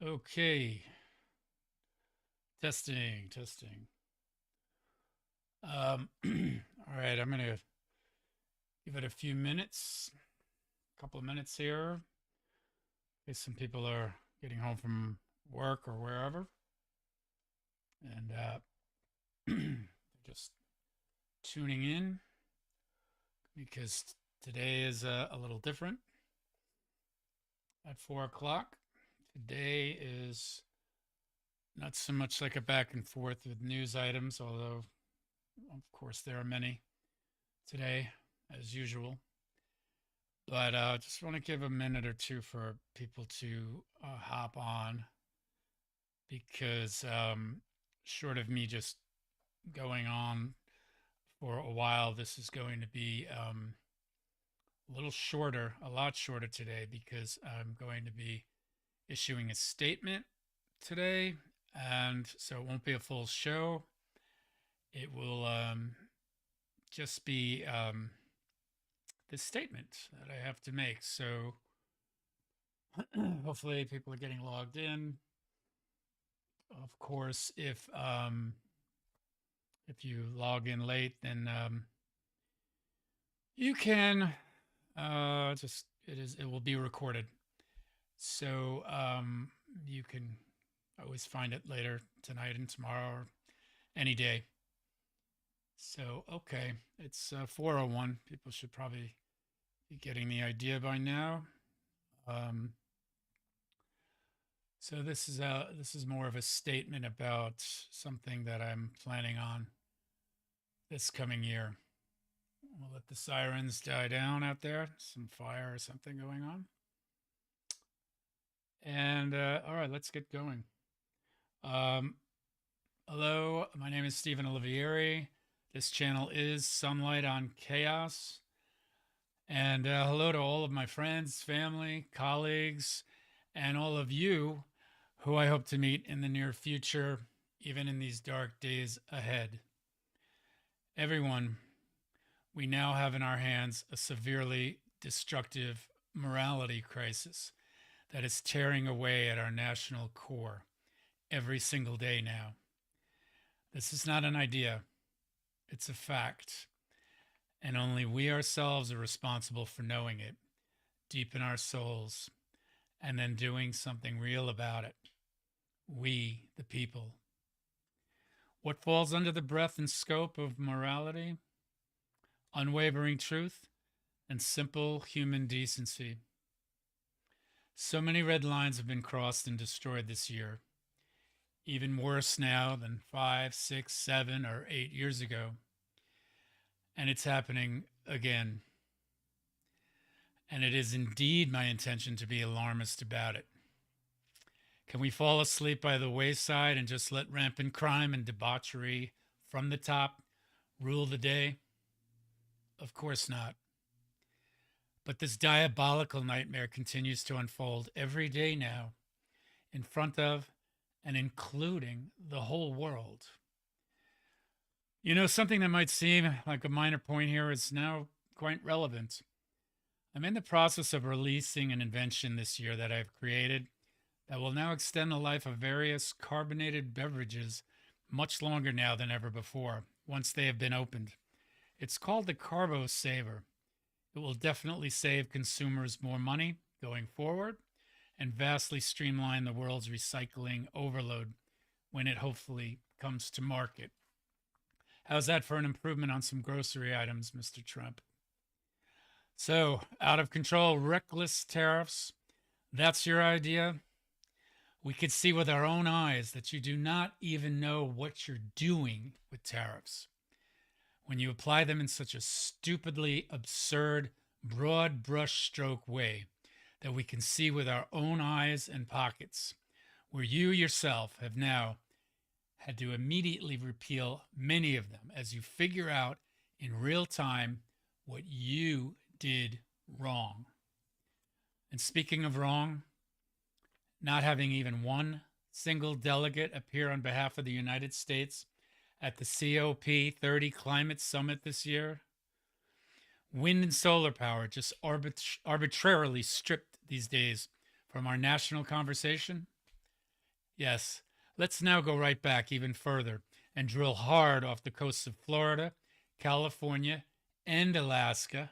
Okay, testing. All right, I'm gonna give it a few minutes, a couple of minutes here. In case some people are getting home from work or wherever, and just tuning in because today is a little different. At 4 o'clock, today is not so much like a back and forth with news items, although of course there are many today, as usual. But just want to give a minute or two for people to hop on because short of me just going on for a while, this is going to be a little shorter, a lot shorter today because I'm going to be issuing a statement today. And so it won't be a full show. It will just be this statement that I have to make. So hopefully people are getting logged in. Of course, if you log in late, then you can just it will be recorded, so you can always find it later tonight and tomorrow or any day. So okay, it's 4:01. People should probably be getting the idea by now. Um, so this is more of a statement about something that I'm planning on this coming year. We'll let the sirens die down out there, some fire or something going on. And all right, let's get going. Um, Hello, my name is Stephen Olivieri. This channel is Sunlight on Chaos. And hello to all of my friends, family, colleagues, and all of you who I hope to meet in the near future, even in these dark days ahead. Everyone, we now have in our hands a severely destructive morality crisis that is tearing away at our national core every single day now. This is not an idea, it's a fact, and only we ourselves are responsible for knowing it deep in our souls and then doing something real about it. We, the people. What falls under the breadth and scope of morality? Unwavering truth and simple human decency. So many red lines have been crossed and destroyed this year, even worse now than 5, 6, 7, or 8 years ago. And it's happening again. And it is indeed my intention to be alarmist about it. Can we fall asleep by the wayside and just let rampant crime and debauchery from the top rule the day? Of course not. But this diabolical nightmare continues to unfold every day now, in front of and including the whole world. You know, something that might seem like a minor point here is now quite relevant. I'm in the process of releasing an invention this year that I've created that will now extend the life of various carbonated beverages much longer now than ever before, once they have been opened. It's called the Carbo Saver. It will definitely save consumers more money going forward and vastly streamline the world's recycling overload when it hopefully comes to market. How's that for an improvement on some grocery items, Mr. Trump? So, out of control, reckless tariffs. That's your idea? We could see with our own eyes that you do not even know what you're doing with tariffs when you apply them in such a stupidly absurd, broad brushstroke way that we can see with our own eyes and pockets, where you yourself have now had to immediately repeal many of them as you figure out in real time what you did wrong. And speaking of wrong, not having even one single delegate appear on behalf of the United States at the COP30 Climate Summit this year. Wind and solar power just arbitrarily stripped these days from our national conversation? Yes, let's now go right back even further and drill hard off the coasts of Florida, California, and Alaska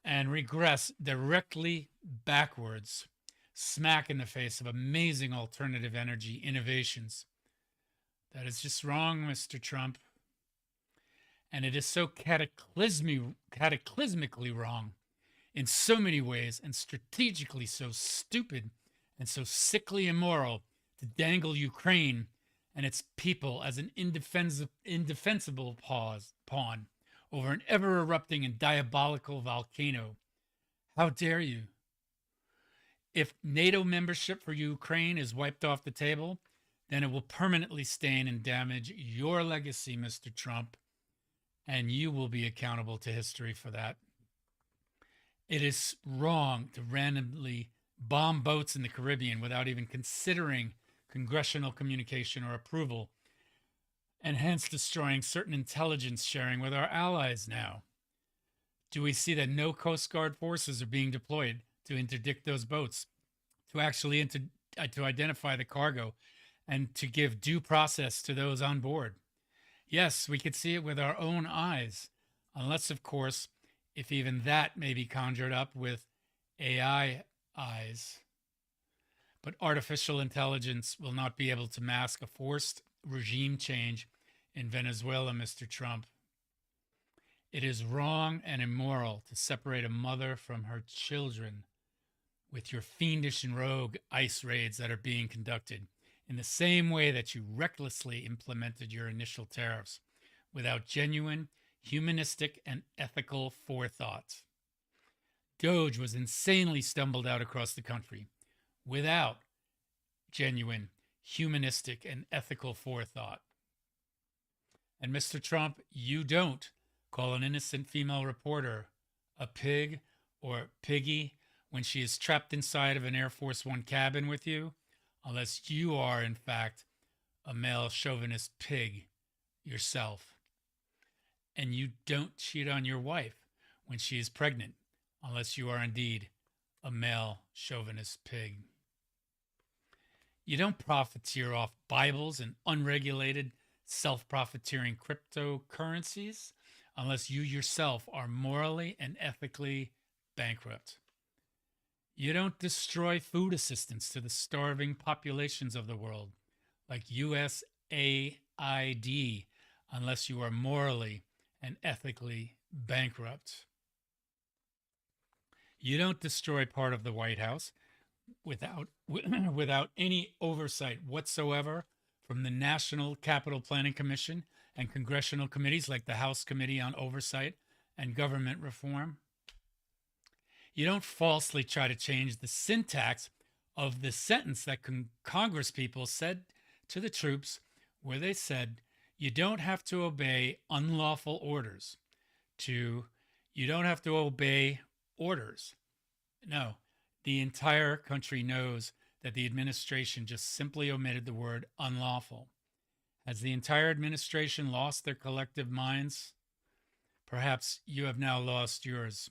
and regress directly backwards, smack in the face of amazing alternative energy innovations. That is just wrong, Mr. Trump. And it is so cataclysmically wrong in so many ways and strategically so stupid and so sickly immoral to dangle Ukraine and its people as an indefensible pawn over an ever erupting and diabolical volcano. How dare you? If NATO membership for Ukraine is wiped off the table, then it will permanently stain and damage your legacy, Mr. Trump, and you will be accountable to history for that. It is wrong to randomly bomb boats in the Caribbean without even considering congressional communication or approval, and hence destroying certain intelligence sharing with our allies now. Do we see that no Coast Guard forces are being deployed to interdict those boats, to actually to identify the cargo, and to give due process to those on board? Yes, we could see it with our own eyes, unless, of course, if even that may be conjured up with AI eyes. But artificial intelligence will not be able to mask a forced regime change in Venezuela, Mr. Trump. It is wrong and immoral to separate a mother from her children with your fiendish and rogue ICE raids that are being conducted in the same way that you recklessly implemented your initial tariffs without genuine, humanistic, and ethical forethought. Doge was insanely stumbled out across the country without genuine, humanistic, and ethical forethought. And Mr. Trump, you don't call an innocent female reporter a pig or piggy when she is trapped inside of an Air Force One cabin with you, unless you are, in fact, a male chauvinist pig yourself. And you don't cheat on your wife when she is pregnant, unless you are indeed a male chauvinist pig. You don't profiteer off Bibles and unregulated, self-profiteering cryptocurrencies unless you yourself are morally and ethically bankrupt. You don't destroy food assistance to the starving populations of the world like USAID unless you are morally and ethically bankrupt. You don't destroy part of the White House without any oversight whatsoever from the National Capital Planning Commission and congressional committees like the House Committee on Oversight and Government Reform. You don't falsely try to change the syntax of the sentence that Congress people said to the troops, where they said, you don't have to obey unlawful orders, to you don't have to obey orders. No, the entire country knows that the administration just simply omitted the word unlawful. Has the entire administration lost their collective minds? Perhaps you have now lost yours.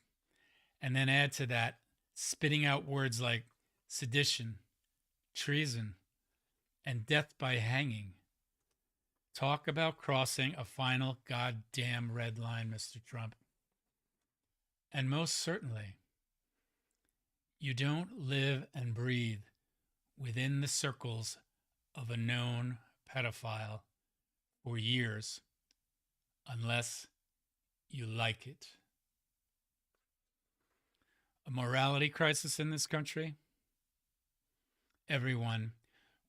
And then add to that, spitting out words like sedition, treason, and death by hanging. Talk about crossing a final goddamn red line, Mr. Trump. And most certainly, you don't live and breathe within the circles of a known pedophile for years unless you like it. A morality crisis in this country? Everyone,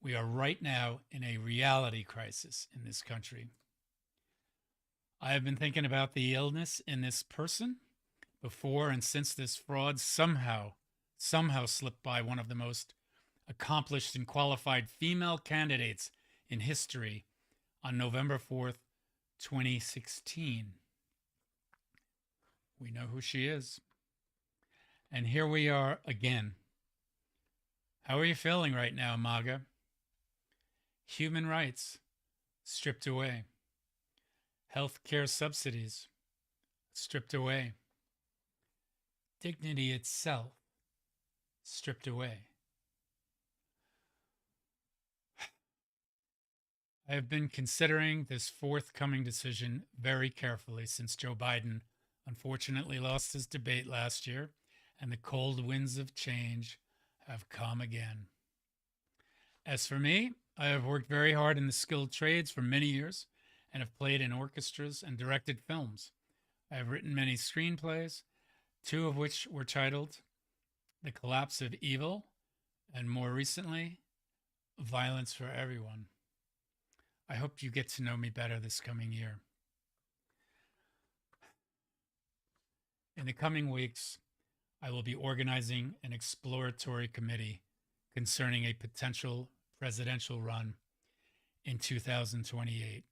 we are right now in a reality crisis in this country. I have been thinking about the illness in this person before and since this fraud somehow slipped by one of the most accomplished and qualified female candidates in history on November 4th, 2016. We know who she is. And here we are again. How are you feeling right now, MAGA? Human rights stripped away. Health care subsidies stripped away. Dignity itself stripped away. I have been considering this forthcoming decision very carefully since Joe Biden unfortunately lost his debate last year and the cold winds of change have come again. As for me, I have worked very hard in the skilled trades for many years and have played in orchestras and directed films. I have written many screenplays, two of which were titled The Collapse of Evil and more recently, Violence for Everyone. I hope you get to know me better this coming year. In the coming weeks, I will be organizing an exploratory committee concerning a potential presidential run in 2028.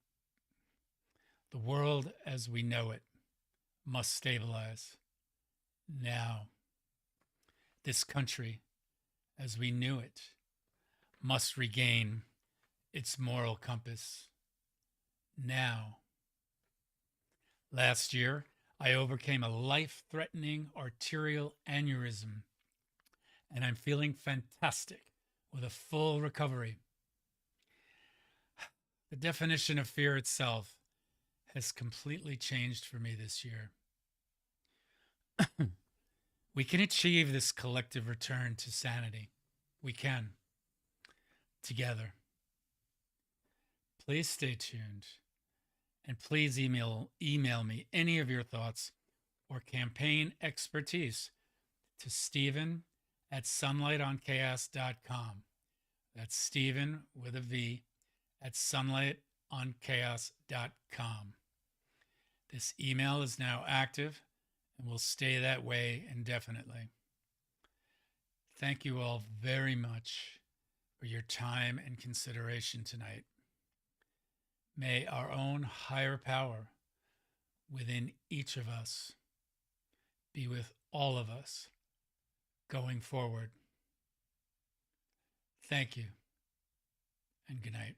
The world as we know it must stabilize now. This country as we knew it must regain its moral compass now. Last year, I overcame a life-threatening arterial aneurysm, and I'm feeling fantastic with a full recovery. The definition of fear itself has completely changed for me this year. We can achieve this collective return to sanity. We can. Together. Please stay tuned. And please email me any of your thoughts or campaign expertise to Stephen@sunlightonchaos.com. That's Stephen with a V at sunlightonchaos.com. This email is now active and will stay that way indefinitely. Thank you all very much for your time and consideration tonight. May our own higher power within each of us be with all of us going forward. Thank you and good night.